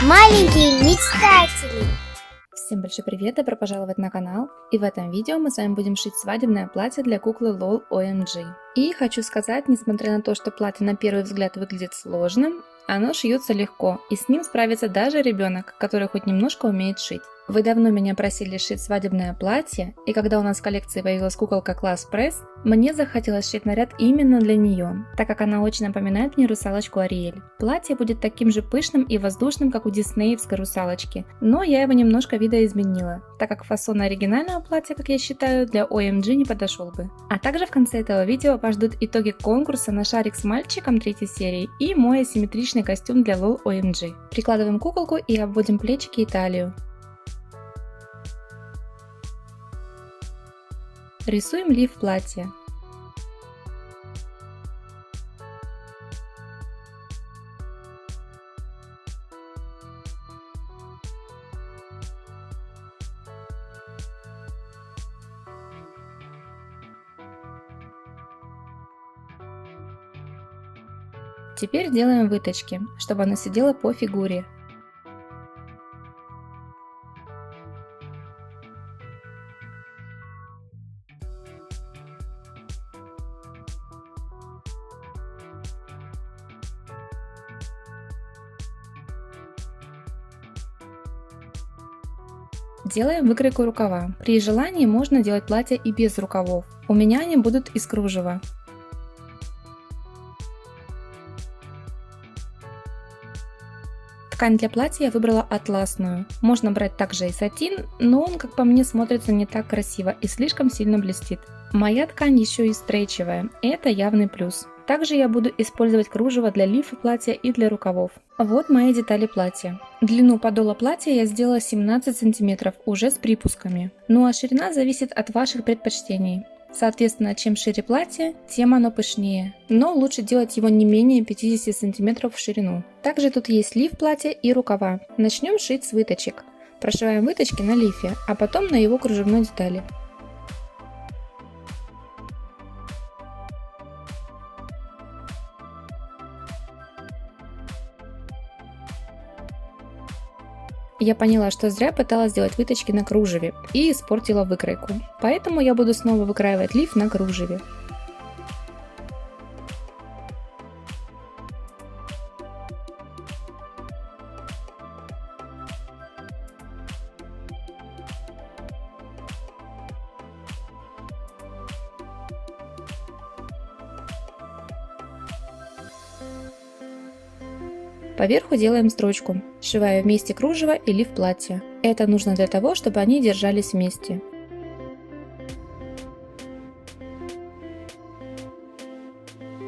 Маленькие мечтатели! Всем большой привет, добро пожаловать на канал. И в этом видео мы с вами будем шить свадебное платье для куклы LOL OMG. И хочу сказать, несмотря на то, что платье на первый взгляд выглядит сложным, оно шьется легко, и с ним справится даже ребенок, который хоть немножко умеет шить. Вы давно меня просили шить свадебное платье, и когда у нас в коллекции появилась куколка Класс Пресс, мне захотелось шить наряд именно для нее, так как она очень напоминает мне русалочку Ариэль. Платье будет таким же пышным и воздушным, как у диснеевской русалочки, но я его немножко видоизменила, так как фасон оригинального платья, как я считаю, для OMG не подошел бы. А также в конце этого видео вас ждут итоги конкурса на шарик с мальчиком 3 серии и мой асимметричный костюм для LOL OMG. Прикладываем куколку и обводим плечики и талию. Рисуем лиф платья. Теперь делаем выточки, чтобы оно сидело по фигуре. Делаем выкройку рукава. При желании можно делать платье и без рукавов. У меня они будут из кружева. Ткань для платья я выбрала атласную. Можно брать также и сатин, но он, как по мне, смотрится не так красиво и слишком сильно блестит. Моя ткань еще и стрейчевая, это явный плюс. Также я буду использовать кружево для лифа платья и для рукавов. Вот мои детали платья. Длину подола платья я сделала 17 см, уже с припусками. Ну а ширина зависит от ваших предпочтений. Соответственно, чем шире платье, тем оно пышнее. Но лучше делать его не менее 50 см в ширину. Также тут есть лиф платья и рукава. Начнем шить с выточек. Прошиваем выточки на лифе, а потом на его кружевной детали. Я поняла, что зря пыталась сделать выточки на кружеве и испортила выкройку. Поэтому я буду снова выкраивать лиф на кружеве. Поверху делаем строчку, сшивая вместе кружево и лиф платья. Это нужно для того, чтобы они держались вместе.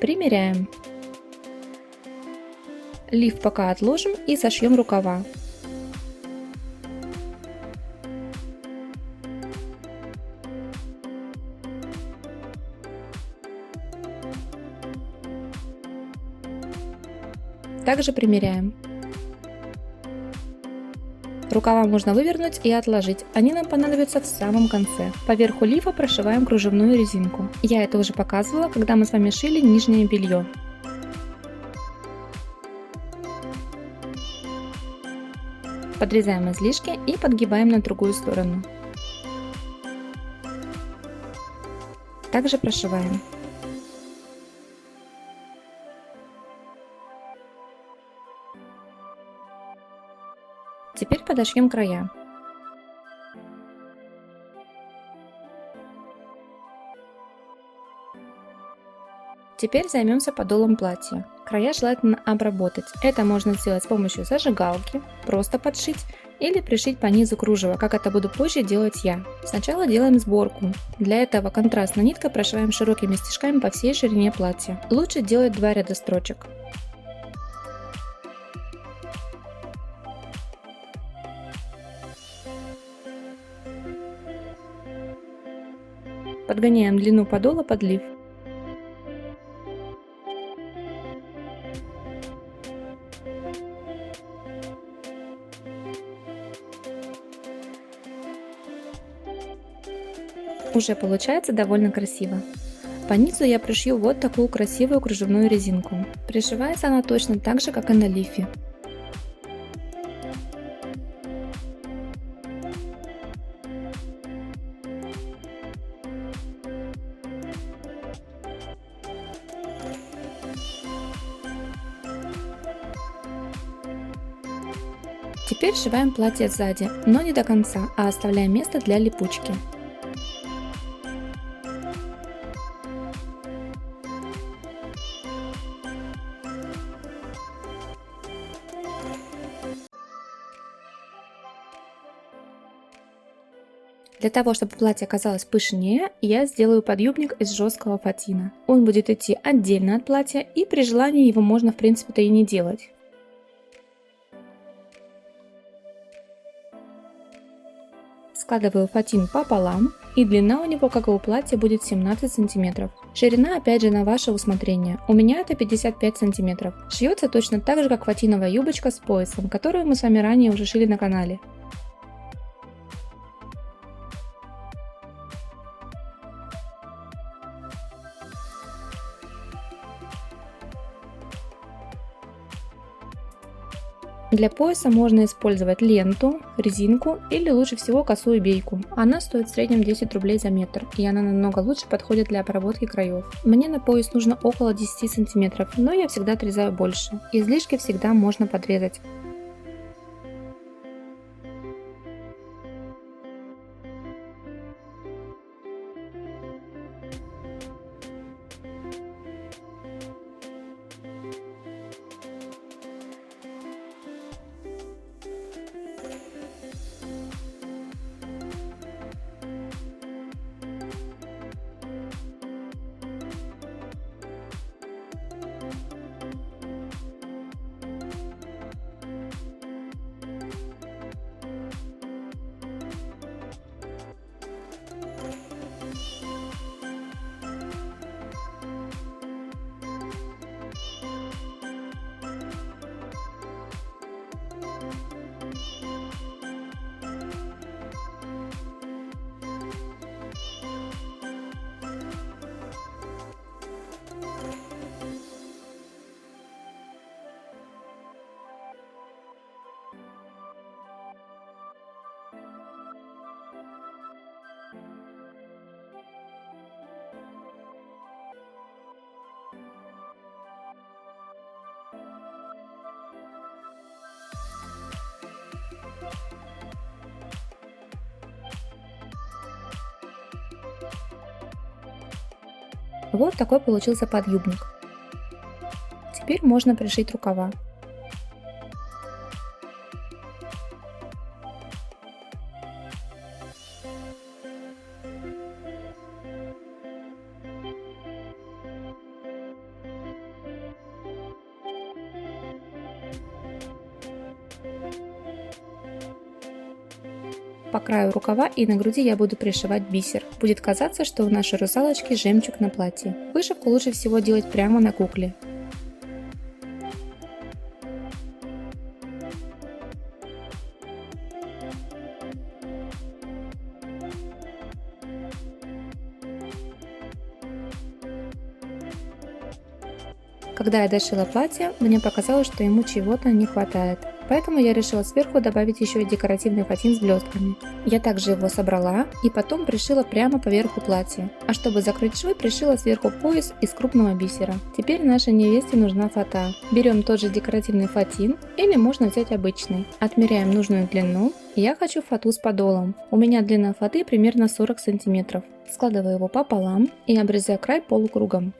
Примеряем. Лиф пока отложим и сошьем рукава. Также примеряем. Рукава можно вывернуть и отложить, они нам понадобятся в самом конце. Поверху лифа прошиваем кружевную резинку. Я это уже показывала, когда мы с вами шили нижнее белье. Подрезаем излишки и подгибаем на другую сторону. Также прошиваем. Теперь подошьем края. Теперь займемся подолом платья. Края желательно обработать. Это можно сделать с помощью зажигалки, просто подшить или пришить по низу кружева, как это буду позже делать я. Сначала делаем сборку. Для этого контрастной ниткой прошиваем широкими стежками по всей ширине платья. Лучше делать 2 ряда строчек. Подгоняем длину подола под лиф. Уже получается довольно красиво. По низу я пришью вот такую красивую кружевную резинку. Пришивается она точно так же, как и на лифе. Теперь сшиваем платье сзади, но не до конца, а оставляем место для липучки. Для того, чтобы платье оказалось пышнее, я сделаю подъюбник из жесткого фатина. Он будет идти отдельно от платья, и при желании его можно в принципе-то и не делать. Складываю фатин пополам, и длина у него, как и у платья, будет 17 сантиметров. Ширина опять же на ваше усмотрение, у меня это 55 сантиметров. Шьется точно так же, как фатиновая юбочка с поясом, которую мы с вами ранее уже шили на канале. Для пояса можно использовать ленту, резинку или лучше всего косую бейку. Она стоит в среднем 10 рублей за метр, и она намного лучше подходит для обработки краев. Мне на пояс нужно около 10 сантиметров, но я всегда отрезаю больше. Излишки всегда можно подрезать. Вот такой получился подъюбник. Теперь можно пришить рукава. По краю рукава и на груди я буду пришивать бисер. Будет казаться, что у нашей русалочки жемчуг на платье. Вышивку лучше всего делать прямо на кукле. Когда я дошила платье, мне показалось, что ему чего-то не хватает. Поэтому я решила сверху добавить еще и декоративный фатин с блестками. Я также его собрала и потом пришила прямо поверху платья. А чтобы закрыть швы, пришила сверху пояс из крупного бисера. Теперь нашей невесте нужна фата. Берем тот же декоративный фатин или можно взять обычный. Отмеряем нужную длину. Я хочу фату с подолом. У меня длина фаты примерно 40 сантиметров. Складываю его пополам и обрезаю край полукругом.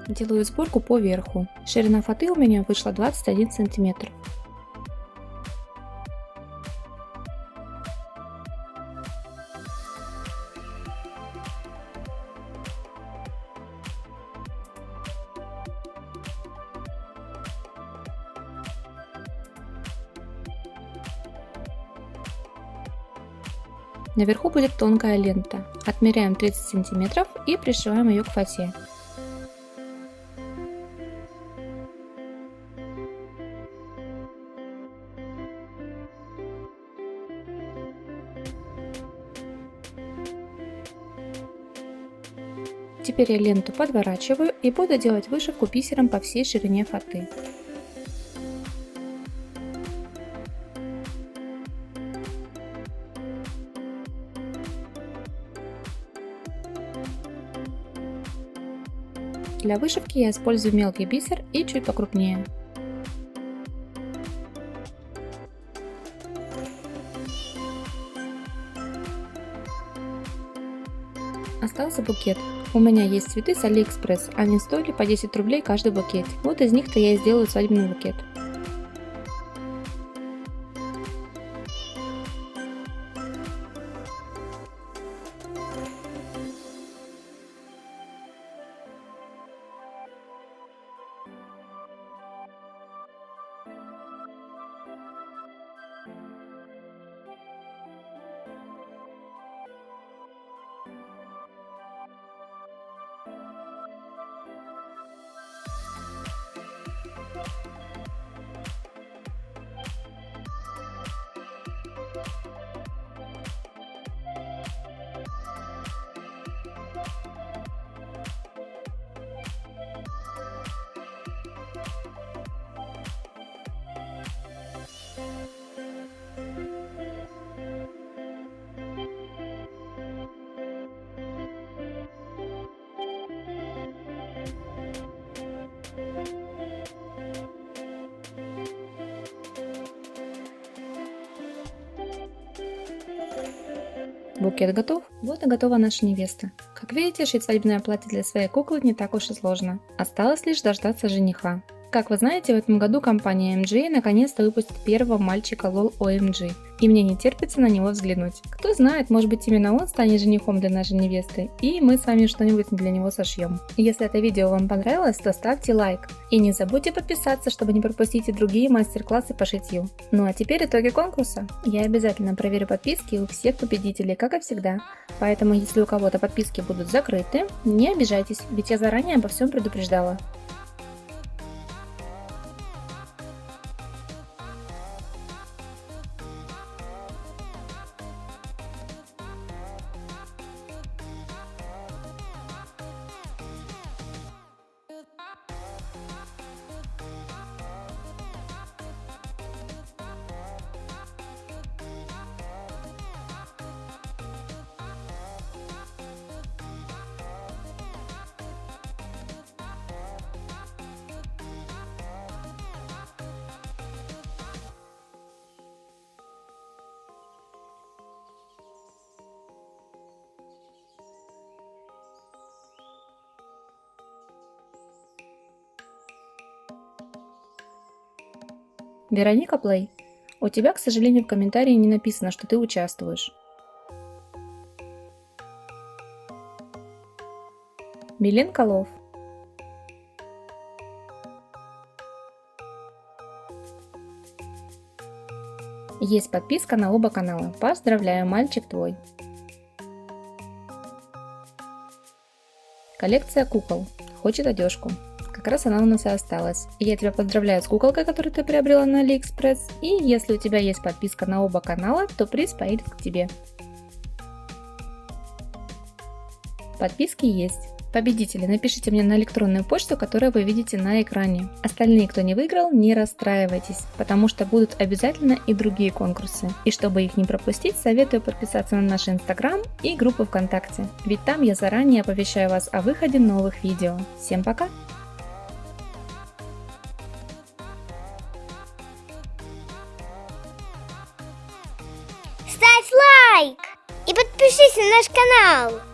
Делаю сборку по верху. Ширина фаты у меня вышла 21 сантиметр. Наверху будет тонкая лента. Отмеряем 30 сантиметров и пришиваем ее к фате. Теперь я ленту подворачиваю и буду делать вышивку бисером по всей ширине фаты. Для вышивки я использую мелкий бисер и чуть покрупнее. Остался букет. У меня есть цветы с Алиэкспресс, они стоили по 10 рублей каждый букет. Вот из них-то я и сделаю свадебный букет. Букет готов. Вот и готова наша невеста. Как видите, шить свадебное платье для своей куклы не так уж и сложно. Осталось лишь дождаться жениха. Как вы знаете, в этом году компания MG наконец-то выпустит первого мальчика LOL OMG. И мне не терпится на него взглянуть. Кто знает, может быть именно он станет женихом для нашей невесты, и мы с вами что-нибудь для него сошьем. Если это видео вам понравилось, то ставьте лайк. И не забудьте подписаться, чтобы не пропустить и другие мастер-классы по шитью. Ну а теперь итоги конкурса. Я обязательно проверю подписки у всех победителей, как и всегда. Поэтому если у кого-то подписки будут закрыты, не обижайтесь, ведь я заранее обо всем предупреждала. Вероника Плей, у тебя, к сожалению, в комментарии не написано, что ты участвуешь. Милен Колов. Есть подписка на оба канала. Поздравляю, мальчик твой. Коллекция кукол. Хочет одежку. Как раз она у нас и осталась. И я тебя поздравляю с куколкой, которую ты приобрела на Алиэкспресс. И если у тебя есть подписка на оба канала, то приз поедет к тебе. Подписки есть. Победители, напишите мне на электронную почту, которую вы видите на экране. Остальные, кто не выиграл, не расстраивайтесь, потому что будут обязательно и другие конкурсы. И чтобы их не пропустить, советую подписаться на наш Инстаграм и группу ВКонтакте, ведь там я заранее оповещаю вас о выходе новых видео. Всем пока! Ставь лайк и подпишись на наш канал.